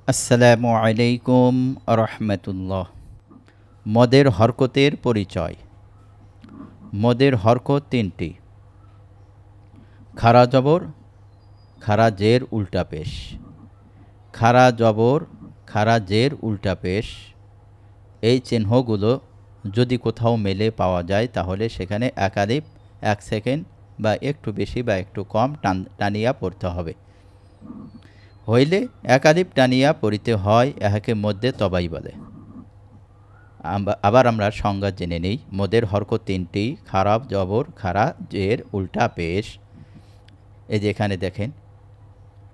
আসসালামু আলাইকুম রহমতুল্লাহ। মদের হরকতের পরিচয়। মদের হরকত তিনটি: খারা জবর, খারা জের উল্টা পেশ। খারা জবর, খারা জের উল্টা পেশ, এই চিহ্নগুলো যদি কোথাও মেলে পাওয়া যায় তাহলে সেখানে একালিপ 1 সেকেন্ড বা একটু বেশি বা একটু কম টানিয়া পড়তে হবে। হইলে একালিপ টানিয়া পড়িতে হয়, এহাকে মধ্যে তবাই বলে। আবার আমরা সংজ্ঞা জেনে নেই। মদের হরকত তিনটি: খারাপ জবর, খারা জের উল্টা পেশ। এই যে এখানে দেখেন,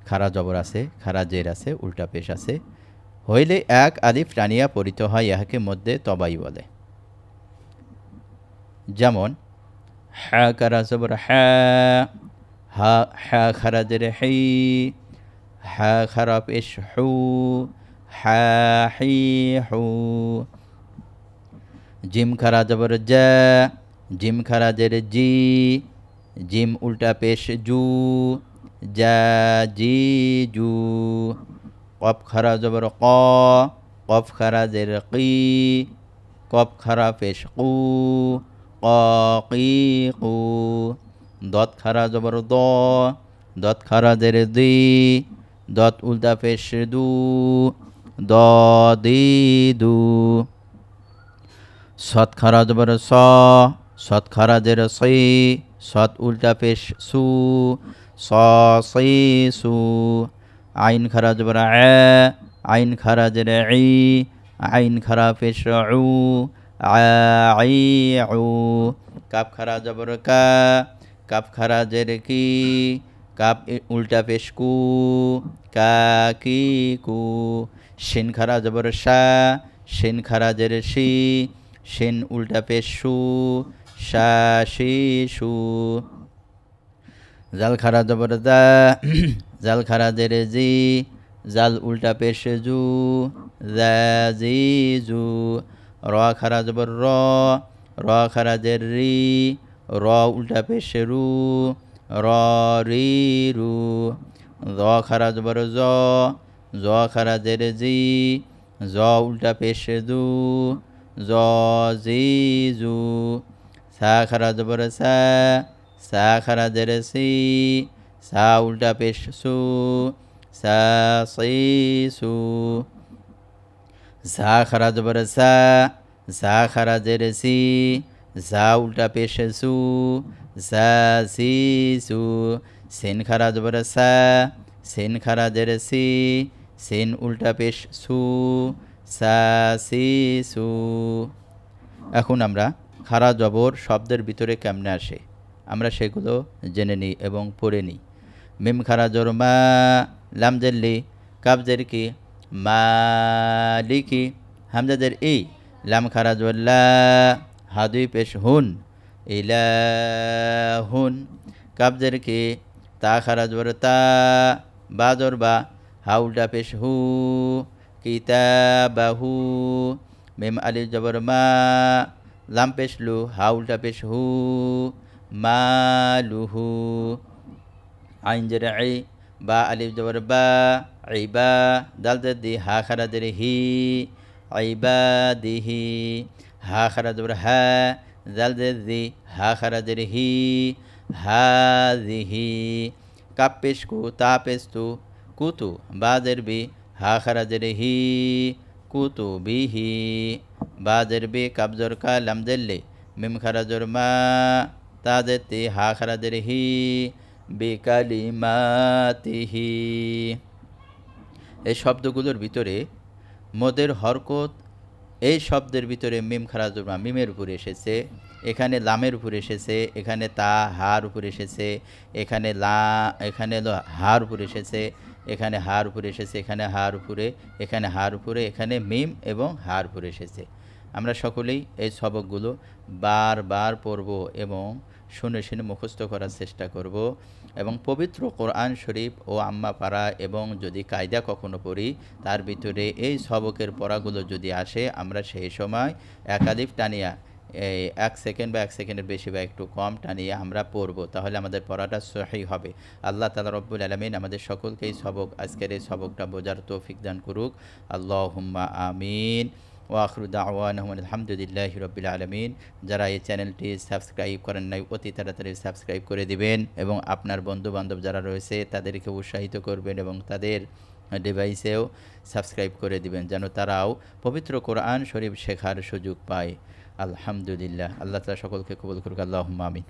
খারা জবর আছে, খারা জের আছে, উল্টা পেশ আছে। হইলে এক আলিফ টানিয়া পড়িতে হয়, ইহাকে মধ্যে তবাই বলে। যেমন হ্যা কারা জবর হ্যাঁ, হা হ্যা খারা জের হি, হ্যা খারা পেশ হু, হ্যা হি হু। জিম খারা জবর যা, জিম খারা জের জি, জিম উল্টা পেশ জু, যা জি জু। কফ খারা জবর ক, কফ খারা জের কি, কফ খারা পেশ কু, ক কি কু। দত খারা জবর দ, দত খারা জের দি, দত উল্টা পেশ দু, দ দি দু। সৎ খারা জবর স, সৎ খারা জের সি, সৎ উল্টা পেশ সু, স সি সু। আইন খারা জবর আ, আইন খারা জের ই, আইন খারা পেশ উ, আই উ। কাপ খারা জবর কা, কাপ খারা জের কি, কাপ উল্টা পেশ কু, কা কি কু। শিন খারা জবর শা, শিন খারা জের শি, শিন উল্টা পেশ সু, শা শি সু। জাল খারা জবর দা, জাল খারা জের জি, জাল উল্টা পেশ জু, জা জি জু। র খারা জবর র, র খারা জের রি, র উল্টা পেশ রু, র রি রু। জ খারা জবর জ, জ খারা জের জি, জ উল্টা পেশ জু, জ জি জু। সা খারা জবর সা, সা খারা জের সি, সা উল্টা পেশ সু, সা সি সু। ঝা খারা জবর সা, ঝা খারা জের সি, ঝা উল্টা পেশ সু, সা সি সু। সেন খারা জবর সা, সেন খারা জের সি, সেন উল্টা পেশ সু, সা সি সু। এখন আমরা খারা জবর শব্দের ভিতরে কেমনে আসে আমরা সেগুলো জেনে নিই এবং পড়ে নিই। মিম খারা জবর মা, লাম জের লি, কাব জের কি, মালিকি, হামজা জের ই, লাম খারা জবর লা, হা দুই পেশ হুন, ইলাহুন। কাব জের কি, তা খারা জবর তা, বা জবর বা, হা উল্টা পেশ হু, কিতাবাহু। মিম আলিফ জবর মা, লাম পেশ লু, হা উল্টা পেশ হু, মালুহু। আইন জের আই, বা আলিফ জবর বা, আইবা, দাল জের দি, হা খারা জের হি, আইবাদিহি। হা খারা জবর হা, জাল জের দি, হা খারা জের হি, হাদিহি। কাপ পেশ কু, তা পেশ তু, কুতু, বা জের বি, হা খারা জের হি, কুতু বিহি। বা জের বি, কাব জর কা, লাম জের লে, মিম খারা জর মা, তা জের তি, হা খারা জের হি, বিকালিমাতিহি। এই শব্দগুলোর ভিতরে মদের হরকত, এই শব্দের ভিতরে মিম খারা জবর মা মিমের উপরে এসেছে, এখানে লামের উপরে এসেছে, এখানে তা হার উপরে এসেছে, এখানে লা, এখানে হার উপরে এসেছে, এখানে হার উপরে এসেছে, এখানে হার উপরে, এখানে হার উপরে, এখানে মিম এবং হার উপরে এসেছে। আমরা সকলেই এই সবকগুলো বারবার পড়ব এবং শুনে শুনে মুখস্থ করার চেষ্টা করব এবং পবিত্র কোরআন শরীফ ও আম্মা পারা এবং যদি কায়দা কখনো পড়ি তার ভিতরে এই সবকের পড়াগুলো যদি আসে আমরা সেই সময় একালিফ টানিয়া এই 1 সেকেন্ড বা 1 সেকেন্ডের বেশি বা একটু কম টানিয়ে আমরা পড়ব, তাহলে আমাদের পড়াটা সহিহ হবে। আল্লাহ তাআলা রব্বুল আলামিন আমাদের সকলকেই আজকের এই সবকটা বোঝার তৌফিক দান করুক। আল্লাহুম্মা আমিন। ওয়া আখিরু দাওয়ানা আলহামদুলিল্লাহি রাব্বিল আলামিন। যারা এই চ্যানেলটি সাবস্ক্রাইব করেন নাই, অতি তাড়াতাড়ি সাবস্ক্রাইব করে দিবেন এবং আপনার বন্ধু-বান্ধব যারা রয়েছে তাদেরকে উৎসাহিত করবেন এবং তাদের ডিভাইসেও সাবস্ক্রাইব করে দিবেন, যেন তারাও পবিত্র কোরআন শরীফ শেখার সুযোগ পায়। আলহামদুলিল্লাহ। আল্লাহ তাআলা সকলকে কবুল করুক। আল্লাহুম্মা আমিন।